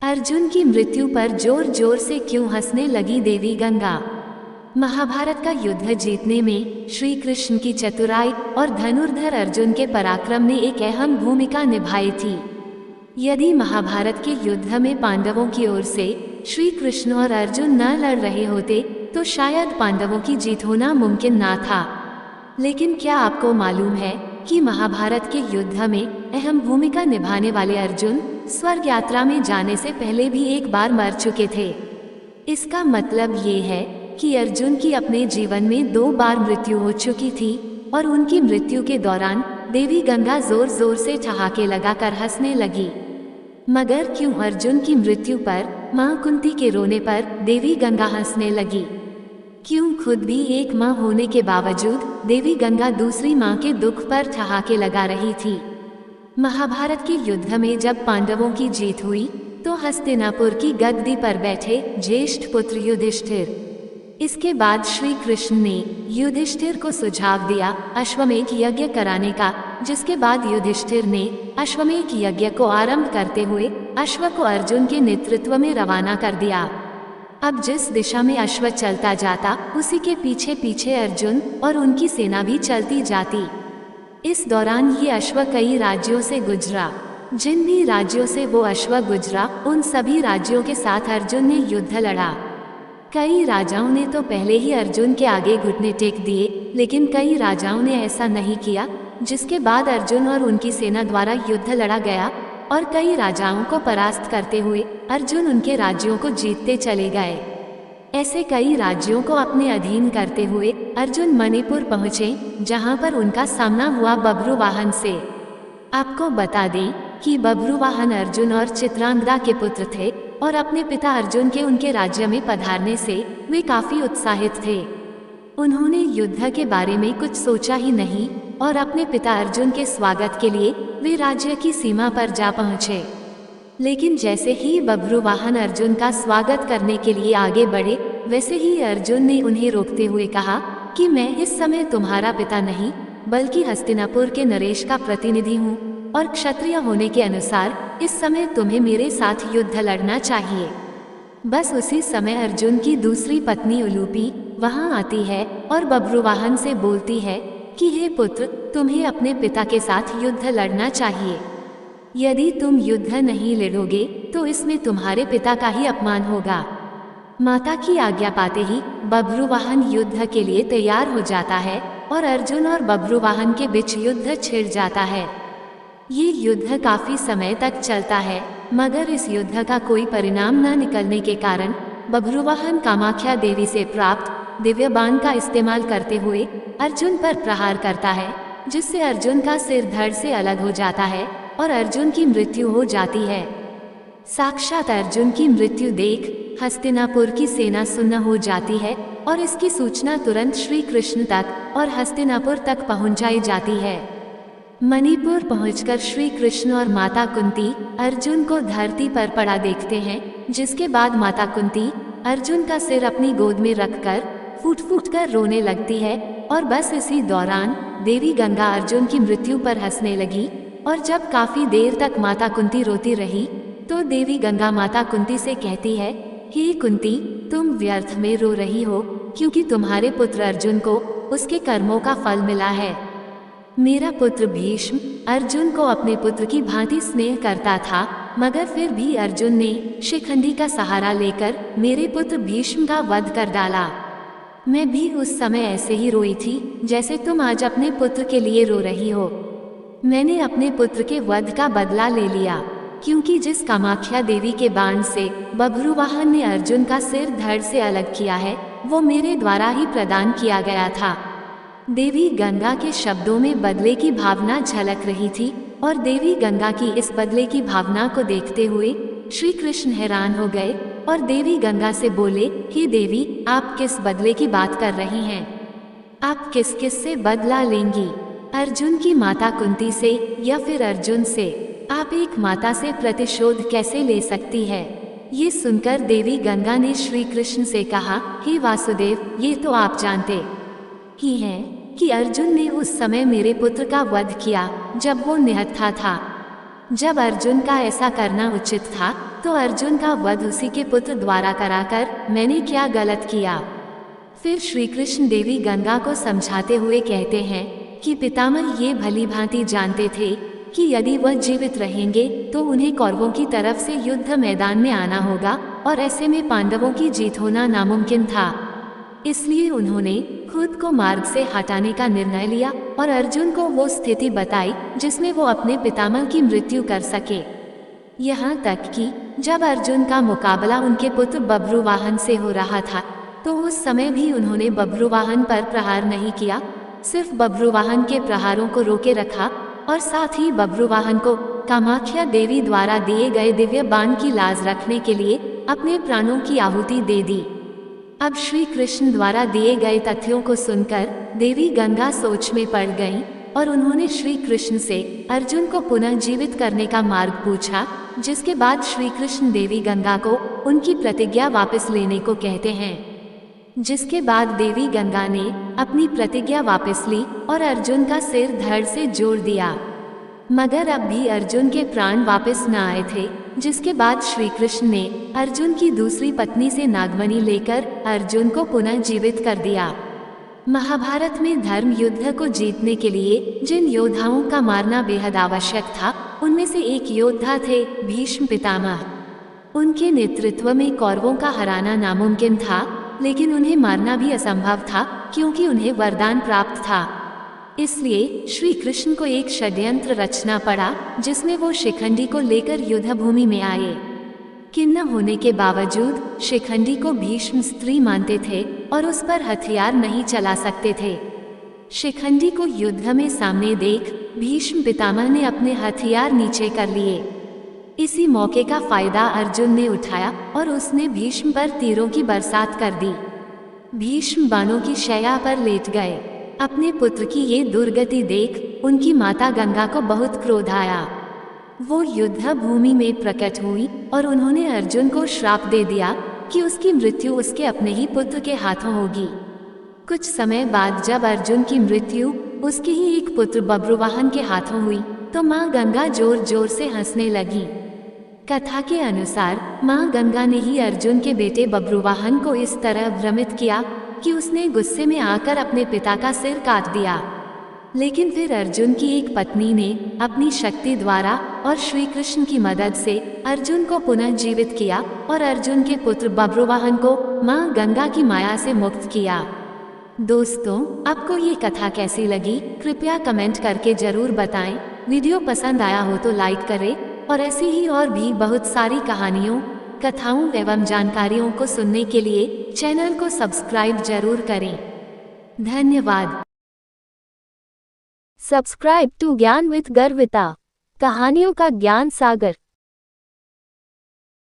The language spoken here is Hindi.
अर्जुन की मृत्यु पर जोर जोर से क्यों हंसने लगी देवी गंगा। महाभारत का युद्ध जीतने में श्री कृष्ण की चतुराई और धनुर्धर अर्जुन के पराक्रम ने एक अहम भूमिका निभाई थी। यदि महाभारत के युद्ध में पांडवों की ओर से श्री कृष्ण और अर्जुन न लड़ रहे होते तो शायद पांडवों की जीत होना मुमकिन ना था। लेकिन क्या आपको मालूम है कि महाभारत के युद्ध में अहम भूमिका निभाने वाले अर्जुन स्वर्ग यात्रा में जाने से पहले भी एक बार मर चुके थे। इसका मतलब ये है कि अर्जुन की अपने जीवन में 2 बार मृत्यु हो चुकी थी और उनकी मृत्यु के दौरान देवी गंगा जोर जोर से ठहाके लगाकर हंसने लगी। मगर क्यों अर्जुन की मृत्यु पर मां कुंती के रोने पर देवी गंगा हंसने लगी? क्यों खुद भी एक मां होने के बावजूद देवी गंगा दूसरी मां के दुख पर ठहाके लगा रही थी? महाभारत के युद्ध में जब पांडवों की जीत हुई तो हस्तिनापुर की गद्दी पर बैठे ज्येष्ठ पुत्र युधिष्ठिर। इसके बाद श्री कृष्ण ने युधिष्ठिर को सुझाव दिया अश्वमेध यज्ञ कराने का, जिसके बाद युधिष्ठिर ने अश्वमेध यज्ञ को आरंभ करते हुए अश्व को अर्जुन के नेतृत्व में रवाना कर दिया। अब जिस दिशा में अश्व चलता जाता उसी के पीछे पीछे अर्जुन और उनकी सेना भी चलती जाती। इस दौरान ये अश्व कई राज्यों से गुजरा। जिन भी राज्यों से वो अश्व गुजरा उन सभी राज्यों के साथ अर्जुन ने युद्ध लड़ा। कई राजाओं ने तो पहले ही अर्जुन के आगे घुटने टेक दिए, लेकिन कई राजाओं ने ऐसा नहीं किया, जिसके बाद अर्जुन और उनकी सेना द्वारा युद्ध लड़ा गया और कई राजाओं को परास्त करते हुए अर्जुन उनके राज्यों को जीतते चले गए। ऐसे कई राज्यों को अपने अधीन करते हुए अर्जुन मणिपुर पहुँचे, जहाँ पर उनका सामना हुआ बभ्रुवाहन से। आपको बता दें कि बभ्रुवाहन अर्जुन और चित्रांगदा के पुत्र थे और अपने पिता अर्जुन के उनके राज्य में पधारने से वे काफी उत्साहित थे। उन्होंने युद्ध के बारे में कुछ सोचा ही नहीं और अपने पिता अर्जुन के स्वागत के लिए वे राज्य की सीमा पर जा पहुँचे। लेकिन जैसे ही बभ्रुवाहन अर्जुन का स्वागत करने के लिए आगे बढ़े, वैसे ही अर्जुन ने उन्हें रोकते हुए कहा कि मैं इस समय तुम्हारा पिता नहीं बल्कि हस्तिनापुर के नरेश का प्रतिनिधि हूँ और क्षत्रिय होने के अनुसार इस समय तुम्हें मेरे साथ युद्ध लड़ना चाहिए। बस उसी समय अर्जुन की दूसरी पत्नी उलूपी वहाँ आती है और बभ्रुवाहन से बोलती है कि हे पुत्र, तुम्हें अपने पिता के साथ युद्ध लड़ना चाहिए। यदि तुम युद्ध नहीं लड़ोगे तो इसमें तुम्हारे पिता का ही अपमान होगा। माता की आज्ञा पाते ही बभ्रुवाहन युद्ध के लिए तैयार हो जाता है और अर्जुन और बभ्रुवाहन के बीच युद्ध छिड़ जाता है। ये युद्ध काफी समय तक चलता है, मगर इस युद्ध का कोई परिणाम न निकलने के कारण बभ्रुवाहन कामाख्या देवी से प्राप्त दिव्य बाण का इस्तेमाल करते हुए अर्जुन पर प्रहार करता है, जिससे अर्जुन का सिर धड़ से अलग हो जाता है और अर्जुन की मृत्यु हो जाती है। साक्षात अर्जुन की मृत्यु देख हस्तिनापुर की सेना सुन्न हो जाती है और इसकी सूचना तुरंत श्री कृष्ण तक और हस्तिनापुर तक पहुंचाई जाती है। मणिपुर पहुंचकर श्री कृष्ण और माता कुंती अर्जुन को धरती पर पड़ा देखते हैं, जिसके बाद माता कुंती अर्जुन का सिर अपनी गोद में रखकर फूट फूट कर रोने लगती है और बस इसी दौरान देवी गंगा अर्जुन की मृत्यु पर हंसने लगी। और जब काफी देर तक माता कुंती रोती रही तो देवी गंगा माता कुंती से कहती है, हे कुंती, तुम व्यर्थ में रो रही हो क्योंकि तुम्हारे पुत्र अर्जुन को उसके कर्मों का फल मिला है। मेरा पुत्र भीष्म अर्जुन को अपने पुत्र की भांति स्नेह करता था, मगर फिर भी अर्जुन ने शिखंडी का सहारा लेकर मेरे पुत्र भीष्म का वध कर डाला। मैं भी उस समय ऐसे ही रोई थी जैसे तुम आज अपने पुत्र के लिए रो रही हो। मैंने अपने पुत्र के वध का बदला ले लिया, क्योंकि जिस कामाख्या देवी के बाण से बभ्रुवाहन ने अर्जुन का सिर धड़ से अलग किया है वो मेरे द्वारा ही प्रदान किया गया था। देवी गंगा के शब्दों में बदले की भावना झलक रही थी और देवी गंगा की इस बदले की भावना को देखते हुए श्री कृष्ण हैरान हो गए और देवी गंगा से बोले, हे देवी, आप किस बदले की बात कर रही हैं? आप किस किस से बदला लेंगी? अर्जुन की माता कुंती से या फिर अर्जुन से? आप एक माता से प्रतिशोध कैसे ले सकती है? ये सुनकर देवी गंगा ने श्री कृष्ण से कहा, हे वासुदेव, ये तो आप जानते ही हैं कि अर्जुन ने उस समय मेरे पुत्र का वध किया जब वो निहत्था था। जब अर्जुन का ऐसा करना उचित था, तो अर्जुन का वध उसी के पुत्र द्वारा कराकर मैंने क्या गलत किया। फिर श्री कृष्ण देवी गंगा को समझाते हुए कहते हैं कि पितामह ये भली भांति जानते थे कि यदि वह जीवित रहेंगे तो उन्हें कौरवों की तरफ से युद्ध मैदान में आना होगा और ऐसे में पांडवों की जीत होना नामुमकिन था। इसलिए उन्होंने खुद को मार्ग से हटाने का निर्णय लिया और अर्जुन को वो स्थिति बताई जिसमें वो अपने पितामह की मृत्यु कर सके। यहाँ तक कि जब अर्जुन का मुकाबला उनके पुत्र बब्रुवाहन से हो रहा था, तो उस समय भी उन्होंने बब्रुवाहन पर प्रहार नहीं किया, सिर्फ बब्रुवाहन के प्रहारों को रोके रखा और साथ ही बब्रुवाहन को कामाख्या देवी द्वारा दिए गए दिव्य बाण की लाज रखने के लिए अपने प्राणों की आहुति दे दी। अब श्री कृष्ण द्वारा दिए गए तथ्यों को सुनकर देवी गंगा सोच में पड़ गईं और उन्होंने श्री कृष्ण से अर्जुन को पुनः जीवित करने का मार्ग पूछा, जिसके बाद श्री कृष्ण देवी गंगा को उनकी प्रतिज्ञा वापस लेने को कहते हैं। जिसके बाद देवी गंगा ने अपनी प्रतिज्ञा वापस ली और अर्जुन का सिर धड़ से जोड़ दिया, मगर अब भी अर्जुन के प्राण वापस न आए थे। जिसके बाद श्री कृष्ण ने अर्जुन की दूसरी पत्नी से नागमणि लेकर अर्जुन को पुनः जीवित कर दिया। महाभारत में धर्म युद्ध को जीतने के लिए जिन योद्धाओं का मारना बेहद आवश्यक था, उनमें से एक योद्धा थे भीष्म पितामह। उनके नेतृत्व में कौरवों का हराना नामुमकिन था, लेकिन उन्हें मारना भी असंभव था क्योंकि उन्हें वरदान प्राप्त था। इसलिए श्री कृष्ण को एक षड्यंत्र रचना पड़ा जिसमें वो शिखंडी को लेकर युद्ध भूमि में आए। किन्न होने के बावजूद शिखंडी को भीष्म स्त्री मानते थे और उस पर हथियार नहीं चला सकते थे। शिखंडी को युद्ध में सामने देख भीष्म पितामह ने अपने हथियार नीचे कर लिए। इसी मौके का फायदा अर्जुन ने उठाया और उसने भीष्म पर तीरों की बरसात कर दी। भीष्म बाणों की शैया पर लेट गए। अपने पुत्र की ये दुर्गति देख उनकी माता गंगा को बहुत क्रोध आया। वो युद्ध भूमि में प्रकट हुई और उन्होंने अर्जुन को श्राप दे दिया कि उसकी मृत्यु उसके अपने ही पुत्र के हाथों होगी। कुछ समय बाद जब अर्जुन की मृत्यु उसके ही एक पुत्र बब्रुवाहन के हाथों हुई, तो माँ गंगा जोर जोर से हंसने लगी। कथा के अनुसार माँ गंगा ने ही अर्जुन के बेटे बब्रुवाहन को इस तरह भ्रमित किया कि उसने गुस्से में आकर अपने पिता का सिर काट दिया। लेकिन फिर अर्जुन की एक पत्नी ने अपनी शक्ति द्वारा और श्री कृष्ण की मदद से अर्जुन को पुनः जीवित किया और अर्जुन के पुत्र बब्रुवाहन को माँ गंगा की माया से मुक्त किया। दोस्तों, आपको ये कथा कैसी लगी कृपया कमेंट करके जरूर बताएं। वीडियो पसंद आया हो तो लाइक करें और ऐसी ही और भी बहुत सारी कहानियों, कथाओं एवं जानकारियों को सुनने के लिए चैनल को सब्सक्राइब जरूर करें। धन्यवाद। सब्सक्राइब टू ज्ञान विद गर्विता, कहानियों का ज्ञान सागर।